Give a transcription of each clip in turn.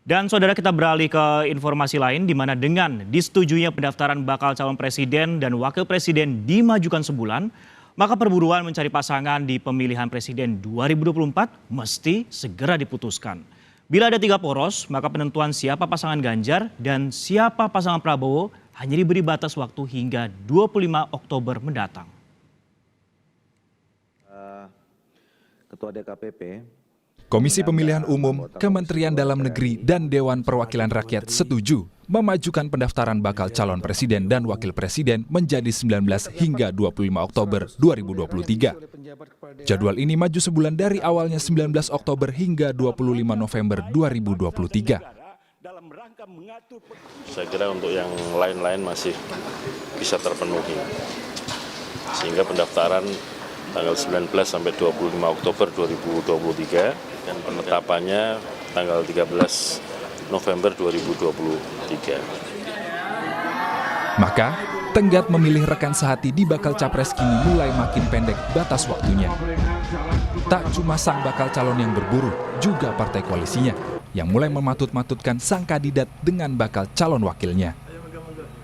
Dan saudara, kita beralih ke informasi lain di mana dengan disetujuinya pendaftaran bakal calon presiden dan wakil presiden dimajukan sebulan, maka perburuan mencari pasangan di pemilihan presiden 2024 mesti segera diputuskan. Bila ada 3 poros, maka penentuan siapa pasangan Ganjar dan siapa pasangan Prabowo hanya diberi batas waktu hingga 25 Oktober mendatang. Ketua DKPP, Komisi Pemilihan Umum, Kementerian Dalam Negeri, dan Dewan Perwakilan Rakyat setuju memajukan pendaftaran bakal calon presiden dan wakil presiden menjadi 19 hingga 25 Oktober 2023. Jadwal ini maju sebulan dari awalnya 19 Oktober hingga 25 November 2023. Saya kira untuk yang lain-lain masih bisa terpenuhi, sehingga pendaftaran tanggal 19 sampai 25 Oktober 2023 dan penetapannya tanggal 13 November 2023. Maka, tenggat memilih rekan sehati di bakal capres kini mulai makin pendek batas waktunya. Tak cuma sang bakal calon yang berburu, juga partai koalisinya yang mulai mematut-matutkan sang kandidat dengan bakal calon wakilnya.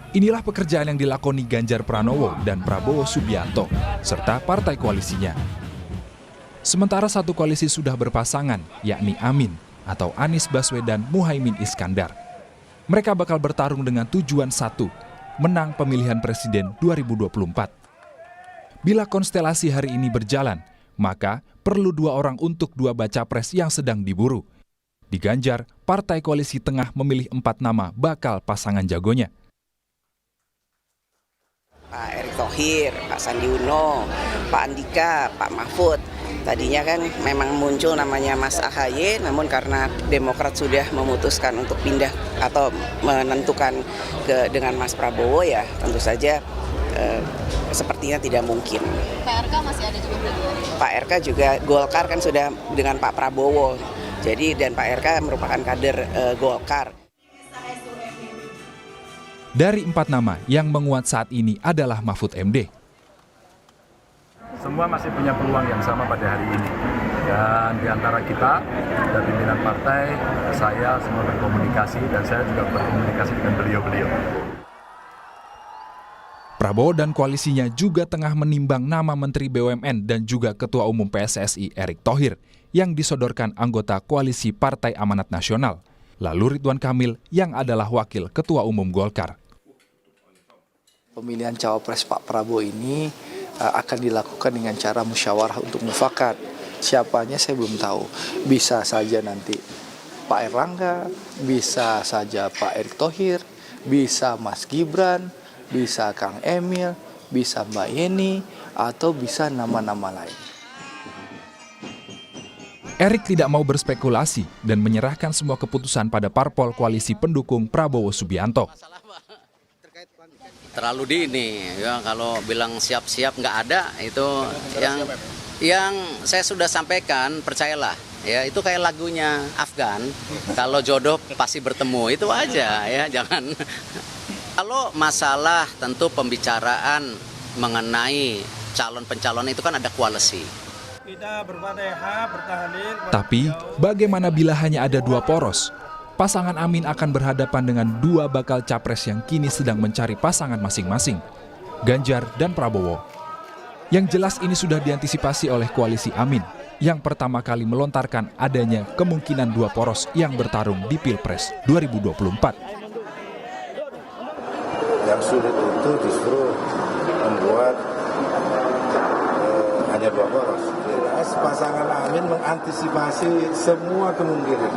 Inilah pekerjaan yang dilakoni Ganjar Pranowo dan Prabowo Subianto, serta partai koalisinya. Sementara satu koalisi sudah berpasangan, yakni Amin atau Anies Baswedan Muhaimin Iskandar. Mereka bakal bertarung dengan tujuan satu, menang pemilihan presiden 2024. Bila konstelasi hari ini berjalan, maka perlu 2 orang untuk 2 baca pres yang sedang diburu. Di Ganjar, partai koalisi tengah memilih 4 nama bakal pasangan jagonya. Pak Erick Thohir, Pak Sandi Uno, Pak Andika, Pak Mahfud. Tadinya kan memang muncul namanya Mas AHY, namun karena Demokrat sudah memutuskan untuk pindah atau menentukan dengan Mas Prabowo, ya tentu saja sepertinya tidak mungkin. Pak RK masih ada juga berarti? Pak RK juga, Golkar kan sudah dengan Pak Prabowo, jadi dan Pak RK merupakan kader Golkar. Dari 4 nama yang menguat saat ini adalah Mahfud MD. Semua masih punya peluang yang sama pada hari ini. Dan di antara kita, dari pimpinan partai, saya semua berkomunikasi dan saya juga berkomunikasi dengan beliau-beliau. Prabowo dan koalisinya juga tengah menimbang nama Menteri BUMN dan juga Ketua Umum PSSI Erick Thohir yang disodorkan anggota koalisi Partai Amanat Nasional. Lalu Ridwan Kamil yang adalah wakil Ketua Umum Golkar. Pemilihan cawapres Pak Prabowo ini akan dilakukan dengan cara musyawarah untuk mufakat. Siapanya saya belum tahu. Bisa saja nanti Pak Erlangga, bisa saja Pak Erick Thohir, bisa Mas Gibran, bisa Kang Emil, bisa Mbak Yeni, atau bisa nama-nama lain. Erick tidak mau berspekulasi dan menyerahkan semua keputusan pada parpol koalisi pendukung Prabowo Subianto. Terlalu dini, ya, kalau bilang siap-siap nggak ada, itu yang saya sudah sampaikan, percayalah, ya itu kayak lagunya Afgan, kalau jodoh pasti bertemu, itu aja ya, jangan. Kalau masalah tentu pembicaraan mengenai calon pencalon itu kan ada koalisi. Tapi bagaimana bila hanya ada 2 poros? Pasangan Amin akan berhadapan dengan 2 bakal capres yang kini sedang mencari pasangan masing-masing, Ganjar dan Prabowo. Yang jelas ini sudah diantisipasi oleh koalisi Amin, yang pertama kali melontarkan adanya kemungkinan 2 poros yang bertarung di Pilpres 2024. yang sulit itu justru membuat hanya 2 poros. Jelas pasangan Amin mengantisipasi semua kemungkinan.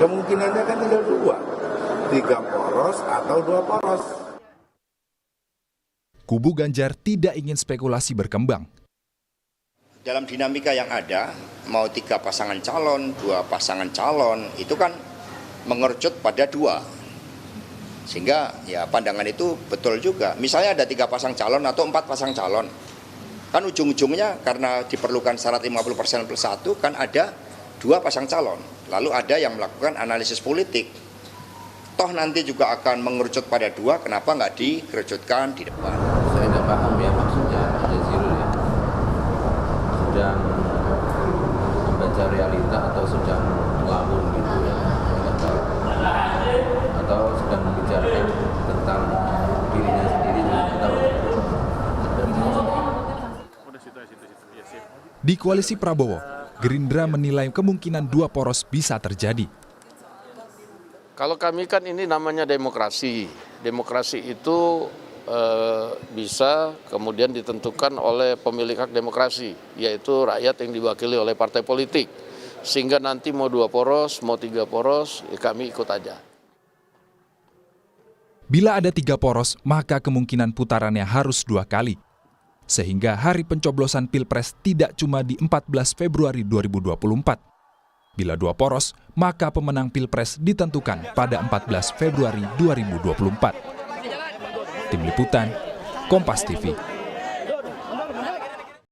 Kemungkinannya kan tinggal 2, 3 poros atau 2 poros. Kubu Ganjar tidak ingin spekulasi berkembang. Dalam dinamika yang ada, mau 3 pasangan calon, 2 pasangan calon, itu kan mengerucut pada 2. Sehingga ya pandangan itu betul juga. Misalnya ada 3 pasang calon atau 4 pasang calon. Kan ujung-ujungnya karena diperlukan syarat 50% plus 1, kan ada 2 pasang calon. Lalu ada yang melakukan analisis politik. Toh nanti juga akan mengerucut pada 2, kenapa nggak dikerucutkan di depan? Saya nggak paham ya maksudnya Pak Jazirul ya. Sedang membaca realita atau sedang ngelamun gitu ya. koalisi Prabowo, Gerindra menilai kemungkinan 2 poros bisa terjadi. Kalau kami kan ini namanya demokrasi. Demokrasi itu bisa kemudian ditentukan oleh pemilik hak demokrasi, yaitu rakyat yang diwakili oleh partai politik. Sehingga nanti mau 2 poros, mau 3 poros, ya kami ikut aja. Bila ada 3 poros, maka kemungkinan putarannya harus 2 kali. Sehingga hari pencoblosan Pilpres tidak cuma di 14 Februari 2024. Bila 2 poros, maka pemenang Pilpres ditentukan pada 14 Februari 2024. Tim Liputan, Kompas TV.